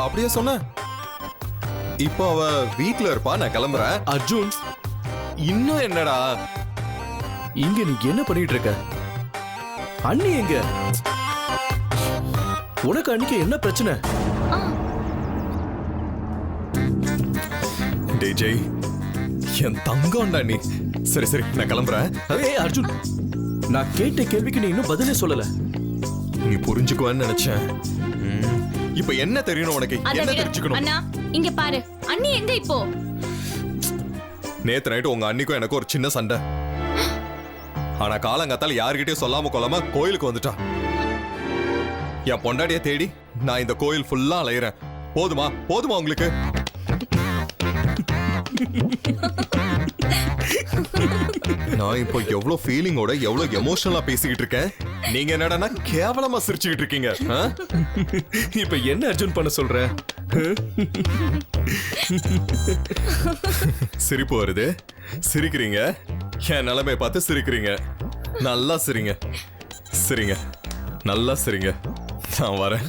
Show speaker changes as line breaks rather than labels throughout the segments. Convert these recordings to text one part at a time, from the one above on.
அப்படியே சொன்ன. இப்போ அவ வீட்ல இருப்பா, நான் கிளம்புறேன்.
அர்ஜுன்,
இன்னும் என்னடா?
இங்க நீ என்ன பண்ணிட்டு இருக்க? அண்ணி எங்க? உனக்கு அன்னைக்கு என்ன பிரச்சனை?
டேய் ஜெய், என் தங்கம்டா நீ. சரி சரி, நான் கிளம்புறேன்.
ஏய் அர்ஜுன், நான் கேட்ட கேள்விக்கு நீ இன்னும் பதிலே சொல்லல.
நீ புரிஞ்சுக்குவேன்னு நினைச்சேன். இப்ப என்ன தெரியணும் உனக்கு? என்ன தெரிஞ்சுக்கணும்?
அண்ணா இங்க பாரு, அண்ணி எங்க இப்போ?
நேத்து நைட்டு உங்க அண்ணிக்கும் எனக்கும் ஒரு சின்ன சண்டை. ஆனா காலங்காத்தால யாருக்கிட்டயும் சொல்லாம கொள்ளாம கோயிலுக்கு வந்துட்டா. என் பொண்டாடிய தேடி நான் இந்த கோயில் ஃபுல்லா அலையிறேன். போதுமா போதுமா உங்களுக்கு? நான் இப்போ எவ்வளவு ஃபீலிங்கோட எவ்வளவு எமோஷனலா பேசிக்கிட்டு இருக்கேன். நீங்க என்னடா கேவலமா சிரிச்சுக்கிட்டு இருக்கீங்க.
இப்ப என்ன அர்ஜுன் பண்ண சொல்ற?
சிரிப்பு வருது, சிரிக்கிறீங்க. என் நிலைமை பார்த்து சிரிக்கிறீங்க. நல்லா சிரிங்க, சிரிங்க, நல்லா சிரிங்க. நான் வரேன்.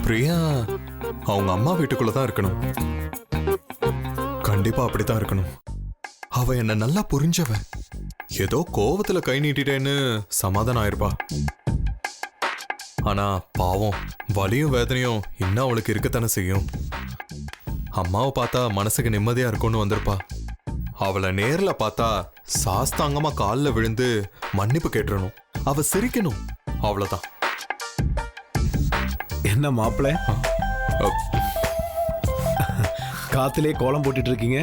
பிரியா அவங்க அம்மா வீட்டுக்குள்ளதான் இருக்கணும். கண்டிப்பா அப்படித்தான் இருக்கணும். அவ என்ன நல்லா புரிஞ்சவ. ஏதோ கோவத்துல கை நீட்டிட்டேன்னு சமாதானம் ஆயிருப்பா. ஆனா பாவம், வலியும் வேதனையும் இன்னும் அவளுக்கு இருக்கத்தானே செய்யும். அம்மாவை பார்த்தா மனசுக்கு நிம்மதியா இருக்கும்னு வந்திருப்பா. அவளை நேர்ல பார்த்தா சாஸ்தாங்கமா காலில் விழுந்து மன்னிப்பு கேட்டுறணும். அவ சிரிக்கணும், அவ்வளவுதான்.
என்ன மாப்பிள்ள, காத்திலே கோலம் போட்டுட்டு இருக்கீங்க?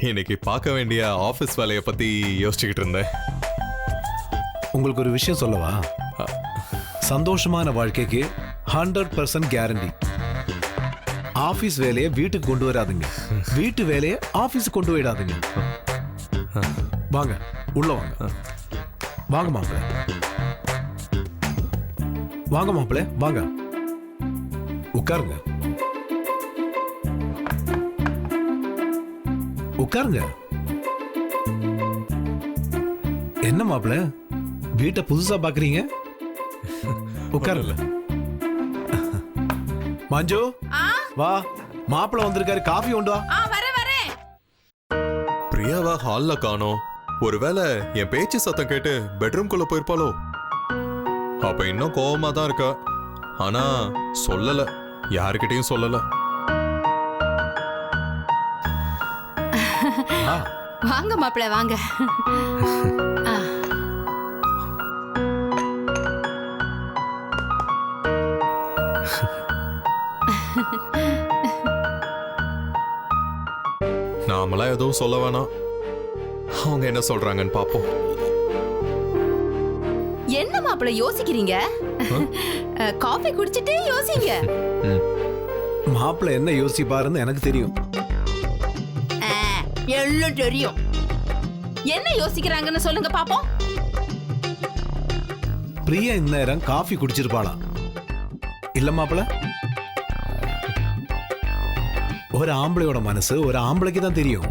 இன்னைக்கு பார்க்க வேண்டிய ஆபீஸ் வேலையை பத்தி யோசிச்சுக்கிட்டு இருந்தேன்.
உங்களுக்கு ஒரு விஷயம் சொல்லவா? சந்தோஷமான வாழ்க்கைக்கு 100% கேரண்டி. ஆபீஸ் வேலையை வீட்டுக்கு கொண்டு வராதுங்க, வீட்டு வேலையை ஆபீஸுக்கு கொண்டு போயிடாதுங்க. வாங்க உள்ள வாங்க. வாங்க மாப்பிள்ள, வாங்க மாப்பிள்ள, வாங்க உட்காருங்க. உட்காருங்க. என்ன மாப்பிள்ள, வீட்டை புதுசா பாக்குறீங்க? உட்காருங்க. மஞ்சு வா, மாப்பிள்ள வந்திருக்காரு, காஃபி கொண்டு வா.
பிரியாவா ஹால்ல காணோம். ஒருவேளை என் பேச்சு சத்தம் கேட்டு பெட்ரூம்குள்ள போயிருப்பாளோ? அப்ப இன்னும் கோவமா தான் இருக்கா. ஆனா சொல்லல, யாருக்கிட்டையும் சொல்லல.
வாங்க மாப்பிள்ள, வாங்க.
நாமளா எதுவும் சொல்ல வேணாம், அவங்க என்ன சொல்றாங்கன்னு பாப்போம்.
என்ன மாப்பிள்ள யோசிக்கிறீங்க? காஃபி குடிச்சிட்டே யோசிங்க.
மாப்பிள்ள என்ன யோசிப்பாருன்னு எனக்கு தெரியும்.
எல்லாம் தெரியும். என்ன யோசிக்கிறாங்கன்னு சொல்லுங்க பாப்போம்.
பிரியா இந்நேரம் காஃபி குடிச்சிருப்பாளா? இல்ல மாப்பிள்ள, ஒரு ஆம்பளையோட மனசு ஒரு ஆம்பளைக்கு தான் தெரியும்.